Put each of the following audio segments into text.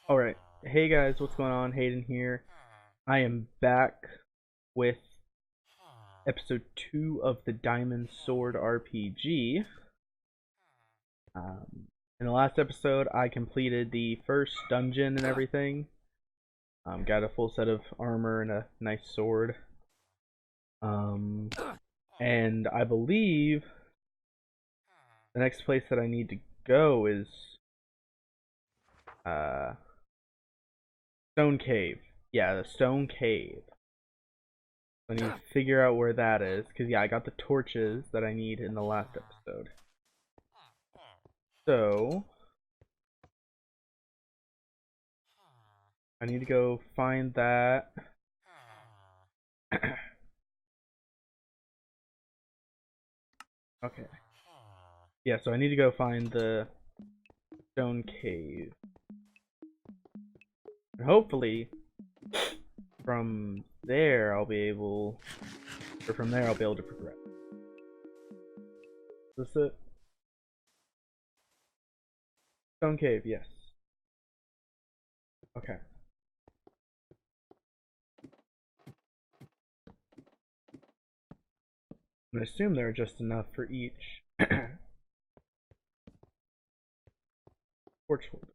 Alright, hey guys, what's going on? Hayden here. I am back with episode 2 of the Diamond Sword RPG. In the last episode, I completed the first dungeon and everything. Got a full set of armor and a nice sword. And I believe the next place that I need to go is Stone Cave. Yeah, the Stone Cave. I need to figure out where that is, because yeah, I got the torches that I need in the last episode. So, I need to go find that. Okay. Yeah, so I need to go find the Stone Cave. And hopefully, from there I'll be able, or from there I'll be able to progress. Is this it? Stone Cave, yes. Okay. I assume there are just enough for each torch holder.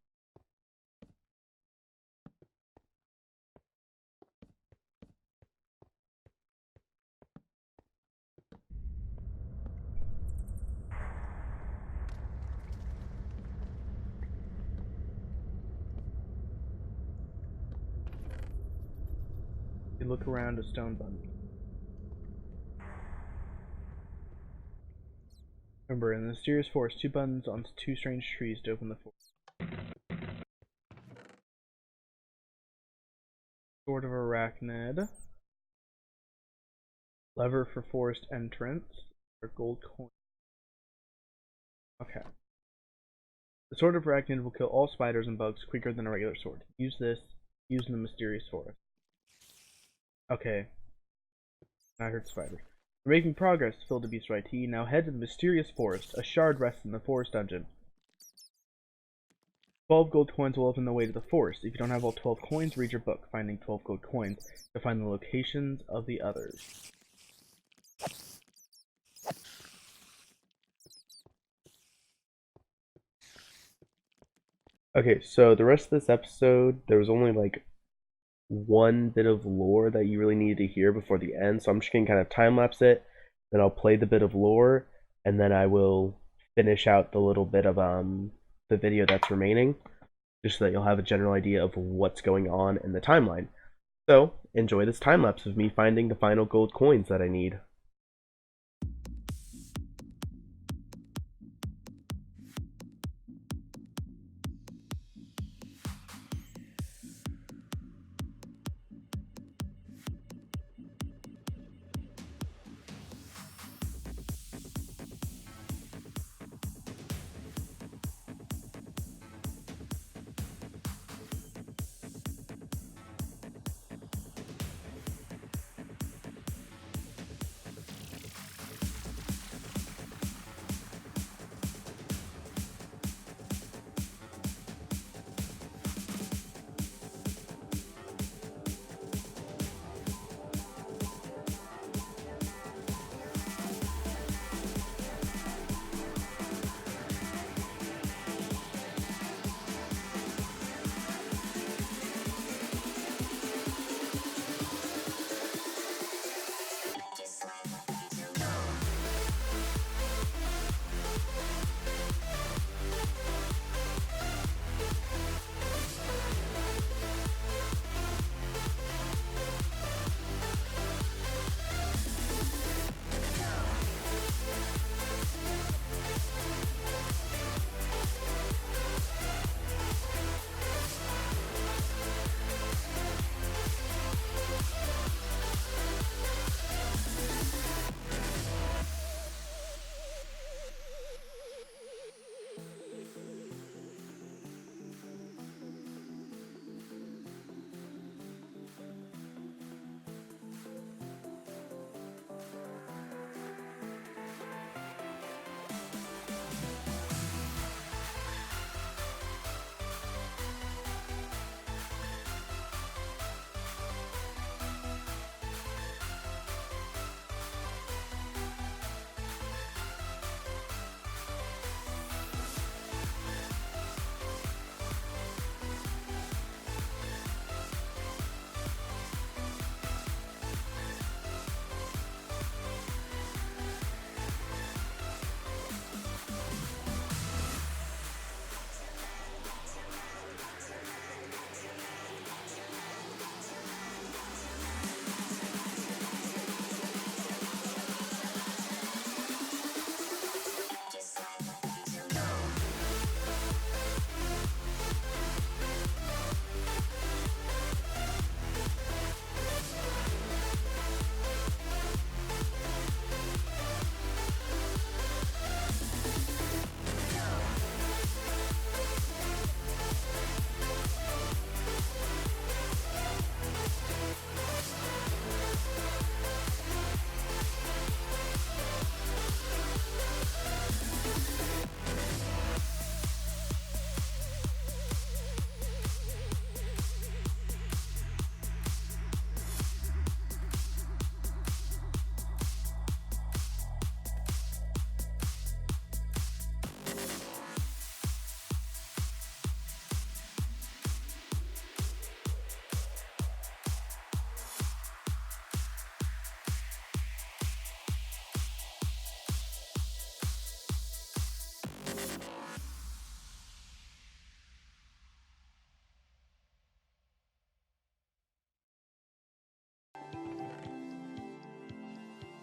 You look around a stone bundle. Remember, in the mysterious forest, 2 buttons on 2 strange trees to open the forest. Sword of Arachnid. Lever for forest entrance. Or gold coin. Okay. The Sword of Arachnid will kill all spiders and bugs quicker than a regular sword. Use this. Use in the mysterious forest. Okay. I heard spiders. We're making progress, Wildebeest IT. Now head to the mysterious forest. A shard rests in the forest dungeon. 12 gold coins will open the way to the forest. If you don't have all 12 coins, read your book, Finding 12 Gold Coins, to find the locations of the others. Okay, so the rest of this episode, there was only like one bit of lore that you really needed to hear before the end, so I'm just gonna kind of time lapse it, then I'll play the bit of lore, and then I will finish out the little bit of the video that's remaining, just so that you'll have a general idea of what's going on in the timeline. So enjoy this time lapse of me finding the final gold coins that I need.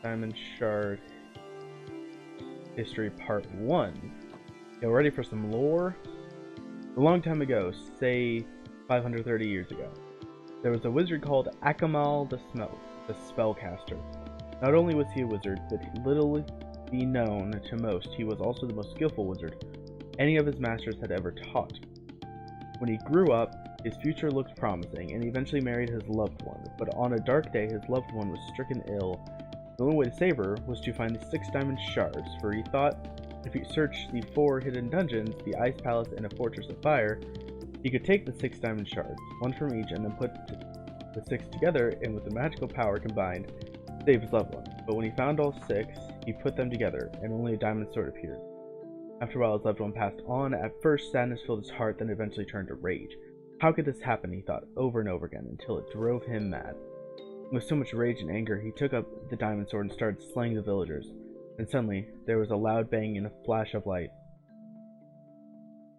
Diamond Shard History Part 1. Get ready for some lore? A long time ago, say 530 years ago, there was a wizard called Akamal the Spellcaster. Not only was he a wizard, but little be known to most, he was also the most skillful wizard any of his masters had ever taught. When he grew up, his future looked promising, and he eventually married his loved one, but on a dark day his loved one was stricken ill. The only way to save her was to find the 6 diamond shards, for he thought if he searched the 4 hidden dungeons, the ice palace, and a fortress of fire, he could take the 6 diamond shards, one from each, and then put the 6 together, and with the magical power combined, save his loved one. But when he found all 6, he put them together, and only a diamond sword appeared. After a while, his loved one passed on. At first, sadness filled his heart, then eventually turned to rage. How could this happen, he thought over and over again, until it drove him mad. With so much rage and anger, he took up the diamond sword and started slaying the villagers. And suddenly, there was a loud bang and a flash of light.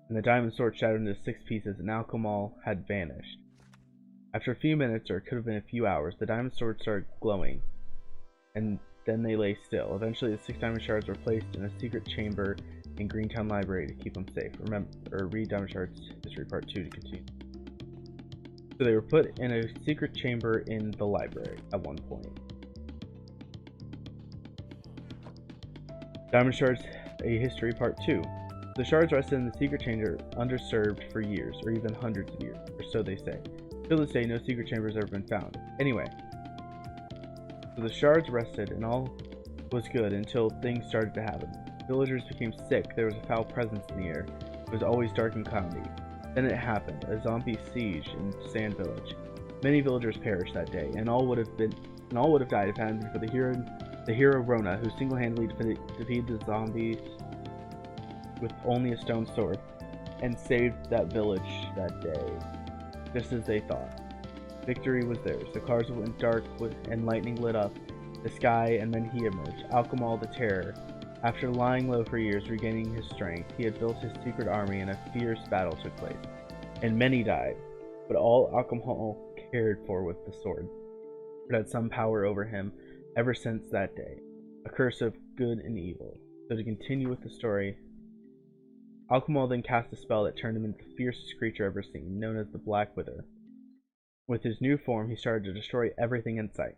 And the diamond sword shattered into 6 pieces, and Alkamal had vanished. After a few minutes, or it could have been a few hours, the diamond sword started glowing. And then they lay still. Eventually, the 6 diamond shards were placed in a secret chamber in Greentown Library to keep them safe. Remember, or read Diamond Shards History Part 2 to continue. So they were put in a secret chamber in the library at one point. Diamond Shards, a History Part 2. The shards rested in the secret chamber underserved for years, or even hundreds of years, or so they say. Till this day, no secret chamber has ever been found. Anyway, so the shards rested, and all was good until things started to happen. Villagers became sick, there was a foul presence in the air, it was always dark and cloudy. Then it happened, a zombie siege in Sand Village. Many villagers perished that day, and all would have died if it hadn't been for the hero Rona, who single-handedly defeated the zombies with only a stone sword, and saved that village that day, just as they thought. Victory was theirs. The cars went dark and lightning lit up the sky, and then he emerged, Alkamal the Terror. After lying low for years, regaining his strength, he had built his secret army, and a fierce battle took place. And many died, but all Alkamal cared for was the sword. It had some power over him ever since that day, a curse of good and evil. So to continue with the story, Alkamal then cast a spell that turned him into the fiercest creature ever seen, known as the Black Wither. With his new form, he started to destroy everything in sight.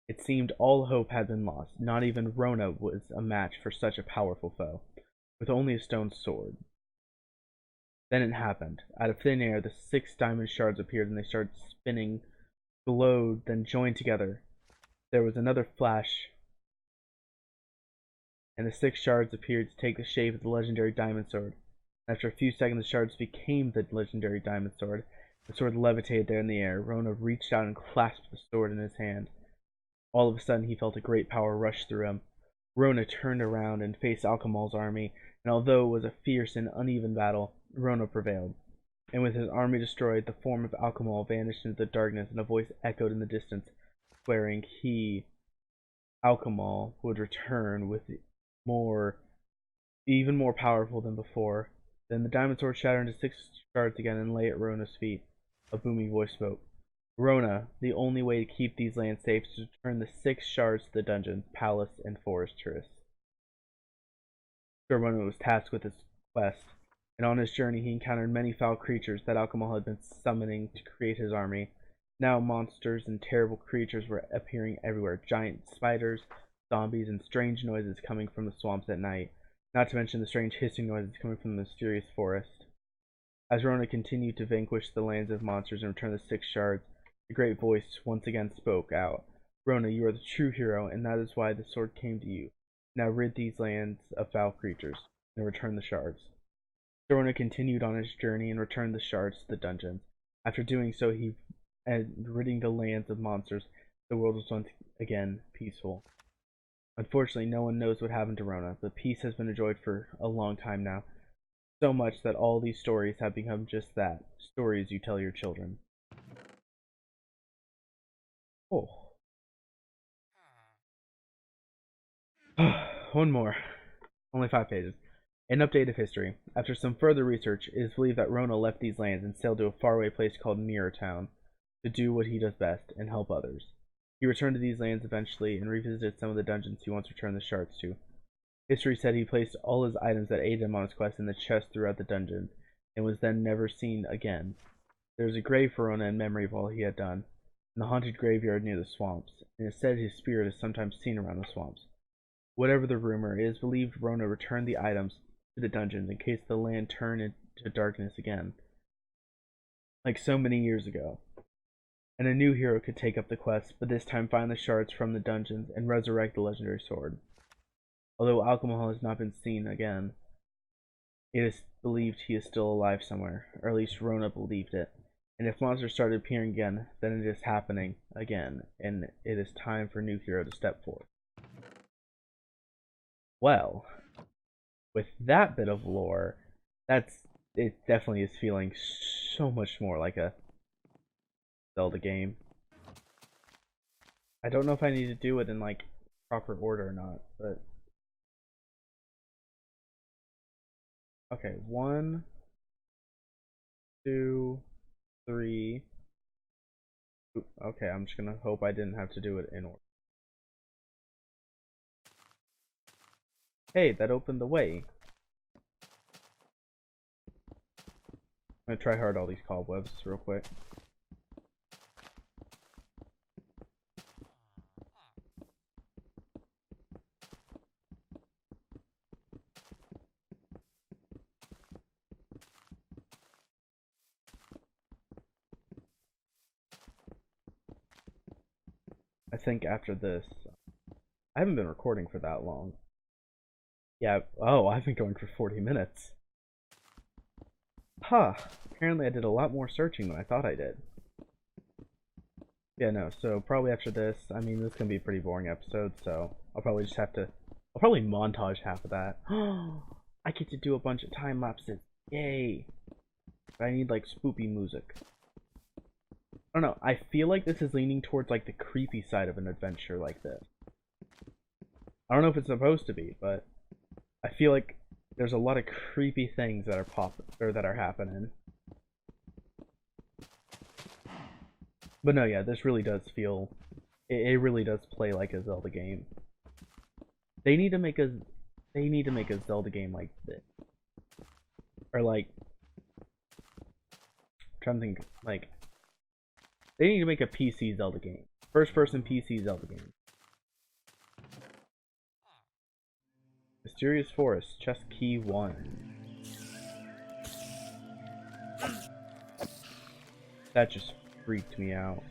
It seemed all hope had been lost. Not even Rona was a match for such a powerful foe, with only a stone sword. Then it happened. Out of thin air, the 6 diamond shards appeared, and they started spinning, glowed, then joined together. There was another flash, and the 6 shards appeared to take the shape of the legendary diamond sword. After a few seconds, the shards became the legendary diamond sword. The sword levitated there in the air. Rona reached out and clasped the sword in his hand. All of a sudden, he felt a great power rush through him. Rona turned around and faced Alkamal's army, and although it was a fierce and uneven battle, Rona prevailed. And with his army destroyed, the form of Alkamal vanished into the darkness, and a voice echoed in the distance, swearing he, Alkamal, would return with even more powerful than before. Then the diamond sword shattered into 6 shards again and lay at Rona's feet. A booming voice spoke. Rona, the only way to keep these lands safe is to return the 6 shards to the dungeon, palace, and forest terrace. So Rona was tasked with his quest, and on his journey he encountered many foul creatures that Alkamal had been summoning to create his army. Now monsters and terrible creatures were appearing everywhere, giant spiders, zombies, and strange noises coming from the swamps at night, not to mention the strange hissing noises coming from the mysterious forest. As Rona continued to vanquish the lands of monsters and return the 6 shards, the great voice once again spoke out. Rona, you are the true hero, and that is why the sword came to you. Now rid these lands of foul creatures, and return the shards. So Rona continued on his journey and returned the shards to the dungeons. After doing so, and ridding the lands of monsters, the world was once again peaceful. Unfortunately, no one knows what happened to Rona, but peace has been enjoyed for a long time now. So much that all these stories have become just that, stories you tell your children. Oh. One more. Only 5 pages. An update of history. After some further research, it is believed that Rona left these lands and sailed to a faraway place called Mirror Town to do what he does best and help others. He returned to these lands eventually and revisited some of the dungeons he once returned the shards to. History said he placed all his items that aided him on his quest in the chest throughout the dungeon, and was then never seen again. There is a grave for Rona in memory of all he had done, in the haunted graveyard near the swamps, and it is said his spirit is sometimes seen around the swamps. Whatever the rumor, it is believed Rona returned the items to the dungeons in case the land turned into darkness again, like so many years ago. And a new hero could take up the quest, but this time find the shards from the dungeons and resurrect the legendary sword. Although alcohol has not been seen again, it is believed he is still alive somewhere, or at least Rona believed it. And if monsters started appearing again, then it is happening again, and it is time for a new hero to step forward. Well, with that bit of lore, it definitely is feeling so much more like a Zelda game. I don't know if I need to do it in like proper order or not, but okay, 1, 2, 3. Okay, I'm just gonna hope I didn't have to do it in order. Hey, that opened the way. I'm gonna try hard all these cobwebs real quick. I think after this, I haven't been recording for that long. Yeah, oh, I've been going for 40 minutes. Huh, apparently I did a lot more searching than I thought I did. Yeah, no, so probably after this, I mean, this is gonna be a pretty boring episode, so I'll probably just have to, I'll probably montage half of that. I get to do a bunch of time lapses. Yay! But I need like spoopy music. I don't know, I feel like this is leaning towards like the creepy side of an adventure like this. I don't know if it's supposed to be, but I feel like there's a lot of creepy things that are that are happening. But no, yeah, this really does feel, it really does play like a Zelda game. They need to make a Zelda game like this, or like, I'm trying to think, like, they need to make a PC Zelda game, first-person PC Zelda game. Mysterious Forest, chest key 1. That just freaked me out.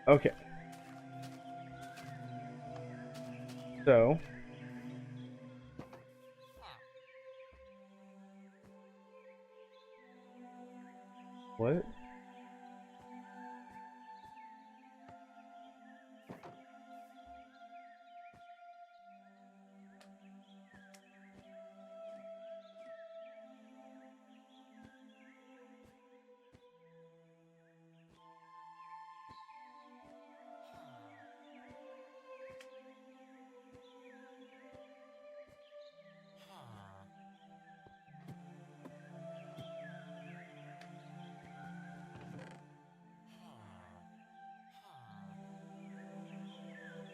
Okay. So. What?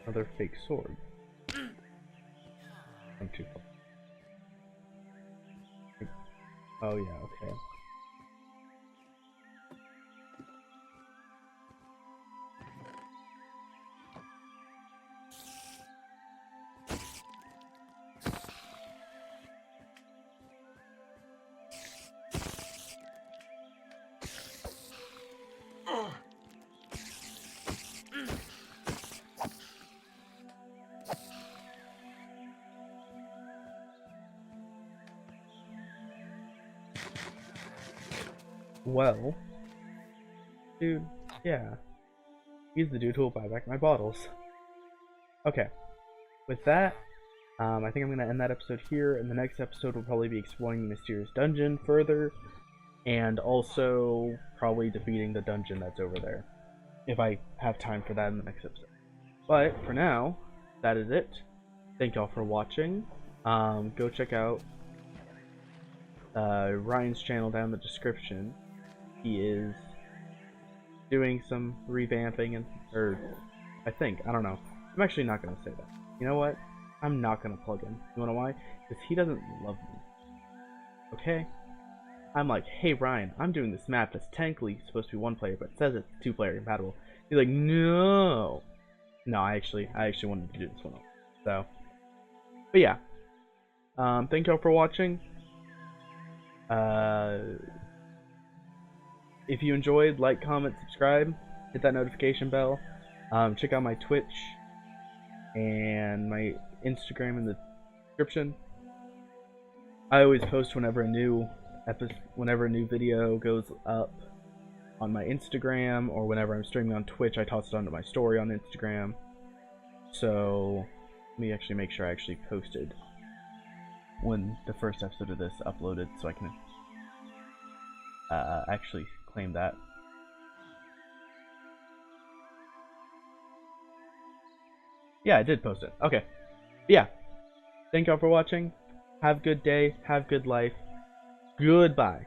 Another fake sword. I'm too far. Oh yeah, okay. Well, dude, yeah. He's the dude who will buy back my bottles. Okay, with that, I think I'm going to end that episode here, and the next episode will probably be exploring the mysterious dungeon further, and also probably defeating the dungeon that's over there, if I have time for that in the next episode. But, for now, that is it. Thank y'all for watching. Go check out Ryan's channel down in the description. He is doing some revamping or I think, I don't know. I'm actually not gonna say that. You know what? I'm not gonna plug him. You wanna know why? Because he doesn't love me. Okay? I'm like, hey Ryan, I'm doing this map that's technically supposed to be one player, but it says it's 2-player compatible. He's like, no. No, I actually wanted to do this one. So, but yeah. Thank y'all for watching. If you enjoyed, like, comment, subscribe, hit that notification bell. Check out my Twitch and my Instagram in the description. I always post whenever a new video goes up on my Instagram, or whenever I'm streaming on Twitch, I toss it onto my story on Instagram. So let me actually make sure I actually posted when the first episode of this uploaded, so I can actually claim that. Yeah, I did post it. Okay. Yeah. Thank y'all for watching. Have a good day. Have good life. Goodbye.